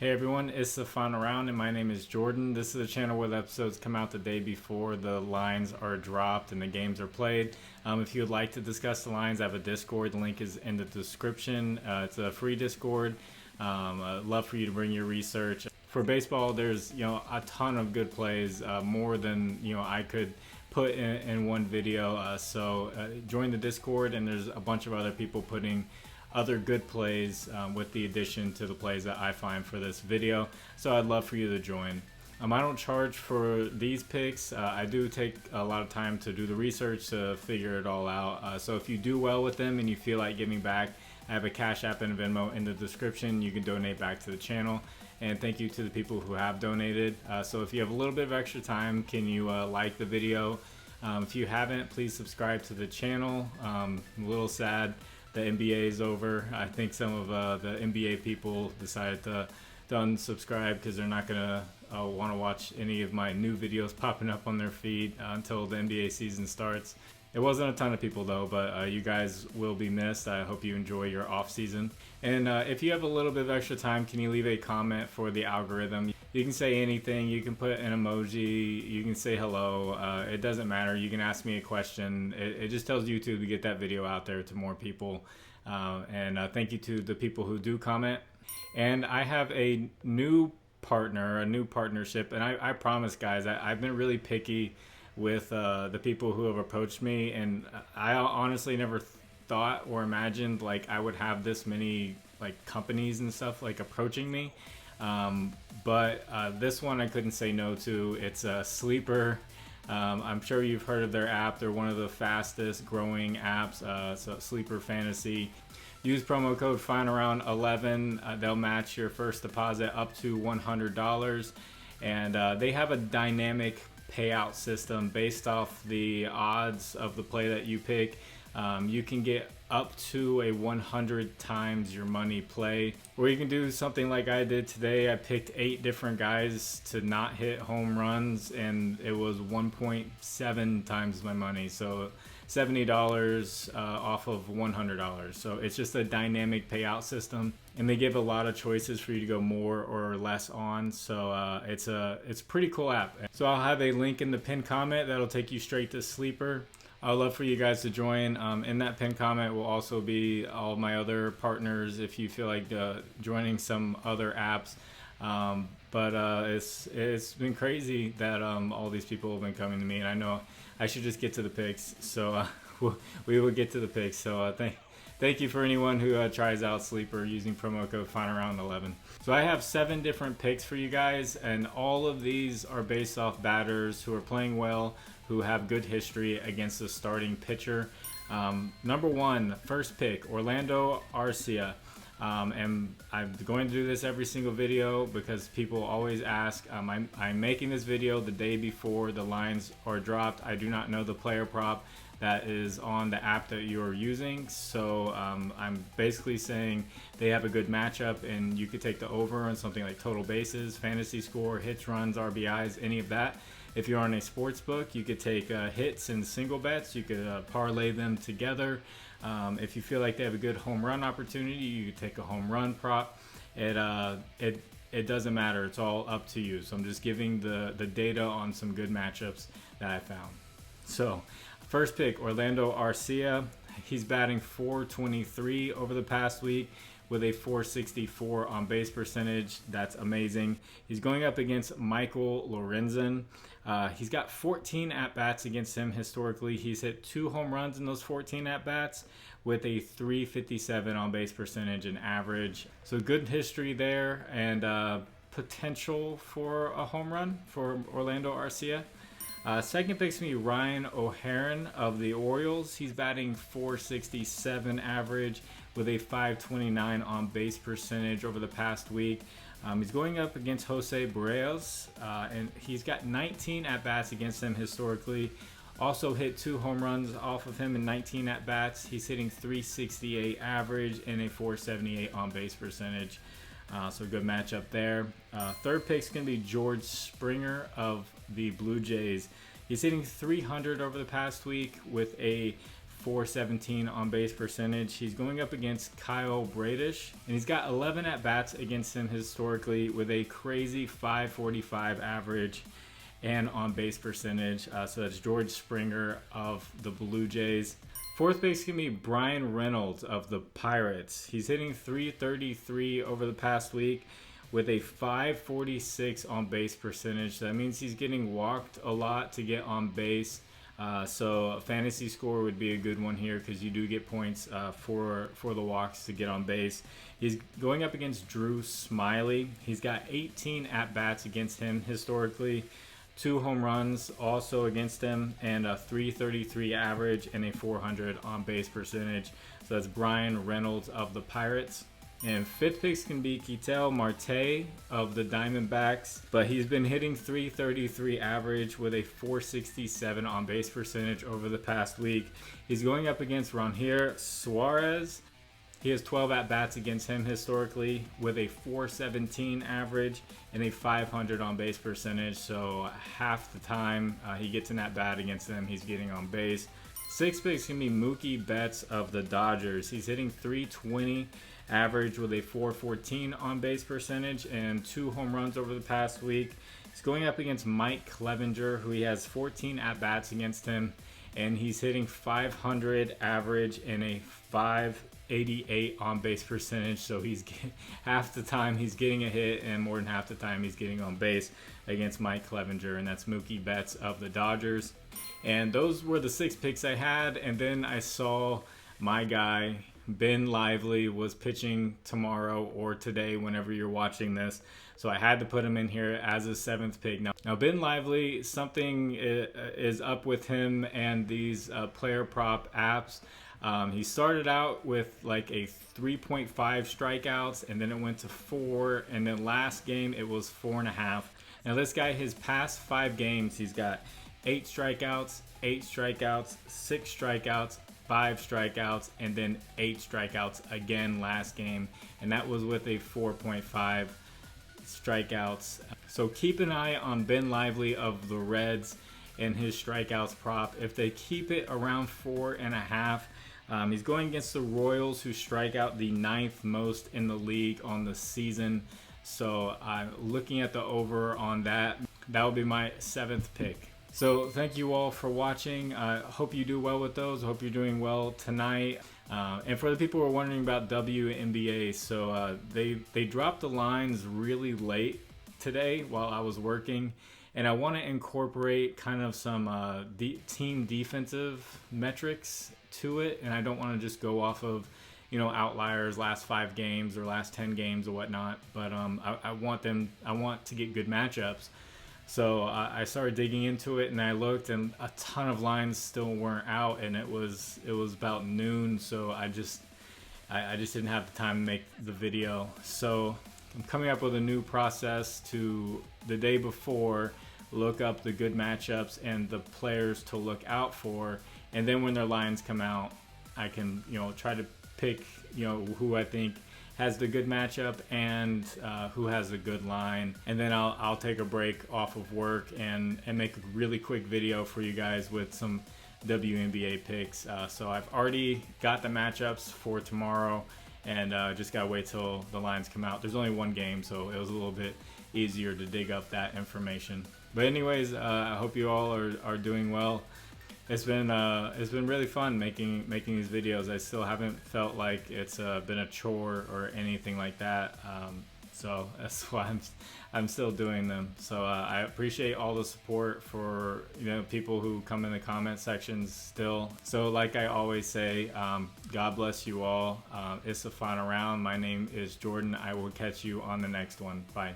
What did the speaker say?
Hey everyone, it's the final round and my name is Jordan. This is a channel where the episodes come out the day before the lines are dropped and the games are played. If you would like to discuss the lines, I have a Discord. The link is in the description. It's a free Discord. I'd love for you to bring your research. For baseball, there's a ton of good plays, more than I could put in one video. So join the Discord, and there's a bunch of other people putting other good plays with the addition to the plays that I find for this video. So I'd love for you to join. I don't charge for these picks. I do take a lot of time to do the research to figure it all out. So if you do well with them and you feel like giving back, I have a Cash App and a Venmo in the description. You can donate back to the channel. And thank you to the people who have donated. So if you have a little bit of extra time, can you like the video? If you haven't, please subscribe to the channel. I'm a little sad the NBA is over. I think some of the NBA people decided to unsubscribe because they're not gonna want to watch any of my new videos popping up on their feed until the NBA season starts. It wasn't a ton of people though, but you guys will be missed. I hope you enjoy your off season. And if you have a little bit of extra time, can you leave a comment for the algorithm? You can say anything. You can put an emoji. You can say hello. It doesn't matter. You can ask me a question. It just tells YouTube to get that video out there to more people. And thank you to the people who do comment. And I have a new partner, a new partnership. And I promise, guys, I've been really picky with the people who have approached me, and I honestly never thought or imagined like I would have this many like companies and stuff like approaching me, but this one I couldn't say no to. It's a Sleeper. I'm sure you've heard of their app. They're one of the fastest growing apps. So Sleeper Fantasy. Use promo code FINALROUND11. They'll match your first deposit up to $100, and they have a dynamic payout system based off the odds of the play that you pick. You can get up to a 100 times your money play, or you can do something like I did today. I picked 8 different guys to not hit home runs, and it was 1.7 times my money, so $70 off of $100. So it's just a dynamic payout system, and they give a lot of choices for you to go more or less on. So it's a pretty cool app. So I'll have a link in the pinned comment that'll take you straight to Sleeper. I'd love for you guys to join. In that pinned comment will also be all my other partners if you feel like joining some other apps. But it's been crazy that all these people have been coming to me, and I know I should just get to the picks. So we will get to the picks. So thank you for anyone who tries out Sleeper using promo code FINALROUND11. So I have 7 different picks for you guys, and all of these are based off batters who are playing well, who have good history against the starting pitcher. Number 1, first pick, Orlando Arcia. And I'm going to do this every single video because people always ask. I'm making this video the day before the lines are dropped. I do not know the player prop that is on the app that you're using, so I'm basically saying they have a good matchup, and you could take the over on something like total bases, fantasy score, hits, runs, RBIs, any of that. If you're on a sports book, you could take hits and single bets. You could parlay them together. If you feel like they have a good home run opportunity, you could take a home run prop. It doesn't matter. It's all up to you. So I'm just giving the data on some good matchups that I found. So first pick, Orlando Arcia. He's batting .423 over the past week with a .464 on base percentage. That's amazing. He's going up against Michael Lorenzen. He's got 14 at-bats against him historically. He's hit 2 home runs in those 14 at-bats with a .357 on base percentage and average. So good history there, and potential for a home run for Orlando Arcia. Second pick's me Ryan O'Hearn of the Orioles. He's batting .467 average with a .529 on base percentage over the past week. He's going up against Jose Barrios, and he's got 19 at-bats against him historically. Also hit 2 home runs off of him in 19 at-bats. He's hitting .368 average and a .478 on base percentage. So good matchup there. Third pick's going to be George Springer of the Blue Jays. He's hitting .300 over the past week with a 417 on base percentage. He's going up against Kyle Bradish, and he's got 11 at-bats against him historically with a crazy 545 average and on base percentage. So that's George Springer of the Blue Jays. Fourth base can be Brian Reynolds of the Pirates. He's hitting 333 over the past week with a 546 on base percentage. That means he's getting walked a lot to get on base. So a fantasy score would be a good one here because you do get points for the walks to get on base. He's going up against Drew Smiley. He's got 18 at-bats against him historically. 2 home runs also against him, and a 333 average and a 400 on base percentage. So that's Brian Reynolds of the Pirates. And fifth picks can be Ketel Marte of the Diamondbacks, but he's been hitting 333 average with a 467 on base percentage over the past week. He's going up against Ronhier Suarez. He has 12 at-bats against him historically with a 417 average and a 500 on base percentage. So half the time he gets an at-bat against them, he's getting on base. Sixth picks can be Mookie Betts of the Dodgers. He's hitting 320 average with a 414 on base percentage and 2 home runs over the past week. He's going up against Mike Clevenger, who he has 14 at-bats against him, and he's hitting 500 average and a 588 on base percentage. So he's half the time he's getting a hit and more than half the time he's getting on base against Mike Clevenger, and that's Mookie Betts of the Dodgers. And those were the 6 picks I had, and then I saw my guy Ben Lively was pitching tomorrow or today whenever you're watching this, so I had to put him in here as a 7th pick. Now Ben Lively, something is up with him and these player prop apps. He started out with like a 3.5 strikeouts, and then it went to 4, and then last game it was 4.5. Now this guy, his past 5 games, he's got 8 strikeouts, 8 strikeouts, 6 strikeouts, 5 strikeouts, and then 8 strikeouts again last game, and that was with a 4.5 strikeouts. So keep an eye on Ben Lively of the Reds and his strikeouts prop. If they keep it around 4.5, he's going against the Royals, who strike out the 9th most in the league on the season. So I'm looking at the over on that. That will be my 7th pick. So thank you all for watching. I hope you do well with those. I hope you're doing well tonight. And for the people who are wondering about WNBA, so they dropped the lines really late today while I was working, and I want to incorporate kind of some team defensive metrics to it, and I don't want to just go off of, you know, outliers, last 5 games or last 10 games or whatnot, but I want to get good matchups. So I started digging into it, and I looked, and a ton of lines still weren't out, and it was about noon, so I just didn't have the time to make the video. So I'm coming up with a new process to, the day before, look up the good matchups and the players to look out for, and then when their lines come out, I can, you know, try to pick, you know, who I think has the good matchup and who has a good line, and then I'll take a break off of work and make a really quick video for you guys with some WNBA picks. So I've already got the matchups for tomorrow, and just gotta wait till the lines come out. There's only 1 game, so it was a little bit easier to dig up that information. But anyways, I hope you all are doing well. It's been really fun making these videos. I still haven't felt like it's been a chore or anything like that. So that's why I'm still doing them. So I appreciate all the support for, you know, people who come in the comment sections still. So like I always say, God bless you all. It's the final round. My name is Jordan. I will catch you on the next one. Bye.